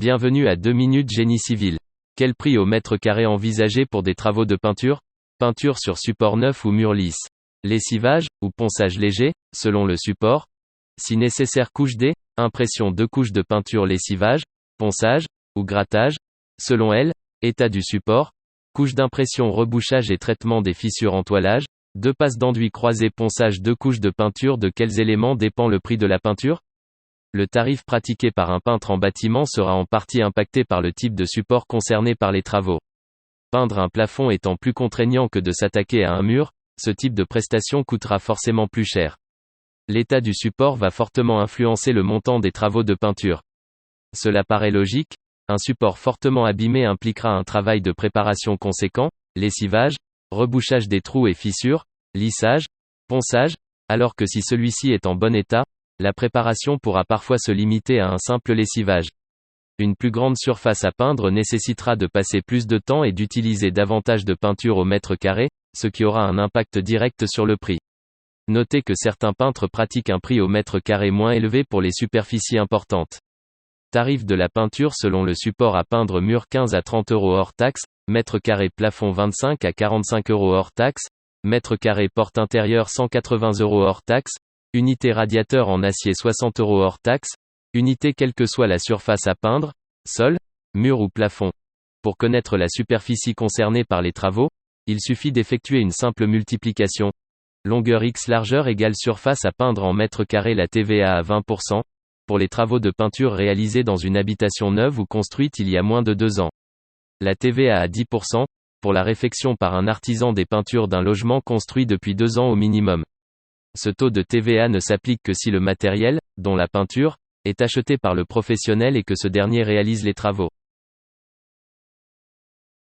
Bienvenue à 2 minutes Génie civil. Quel prix au mètre carré envisagé pour des travaux de peinture? Peinture sur support neuf ou mur lisse. Lessivage, ou ponçage léger, selon le support. Si nécessaire couche D, impression 2 couches de peinture lessivage, ponçage, ou grattage. Selon elle, état du support. Couche d'impression rebouchage et traitement des fissures entoilage. 2 passes d'enduit croisé ponçage 2 couches de peinture. De quels éléments dépend le prix de la peinture? Le tarif pratiqué par un peintre en bâtiment sera en partie impacté par le type de support concerné par les travaux. Peindre un plafond étant plus contraignant que de s'attaquer à un mur, ce type de prestation coûtera forcément plus cher. L'état du support va fortement influencer le montant des travaux de peinture. Cela paraît logique, un support fortement abîmé impliquera un travail de préparation conséquent, lessivage, rebouchage des trous et fissures, lissage, ponçage, alors que si celui-ci est en bon état, la préparation pourra parfois se limiter à un simple lessivage. Une plus grande surface à peindre nécessitera de passer plus de temps et d'utiliser davantage de peinture au mètre carré, ce qui aura un impact direct sur le prix. Notez que certains peintres pratiquent un prix au mètre carré moins élevé pour les superficies importantes. Tarif de la peinture selon le support à peindre: mur 15 à 30 € hors taxe, mètre carré plafond 25 à 45 € hors taxe, mètre carré porte intérieure 180 € hors taxe, unité radiateur en acier 60 € hors taxe, unité quelle que soit la surface à peindre, sol, mur ou plafond. Pour connaître la superficie concernée par les travaux, il suffit d'effectuer une simple multiplication. Longueur x largeur égale surface à peindre en mètre carré. La TVA à 20%, pour les travaux de peinture réalisés dans une habitation neuve ou construite il y a moins de 2 ans. La TVA à 10%, pour la réfection par un artisan des peintures d'un logement construit depuis 2 ans au minimum. Ce taux de TVA ne s'applique que si le matériel, dont la peinture, est acheté par le professionnel et que ce dernier réalise les travaux.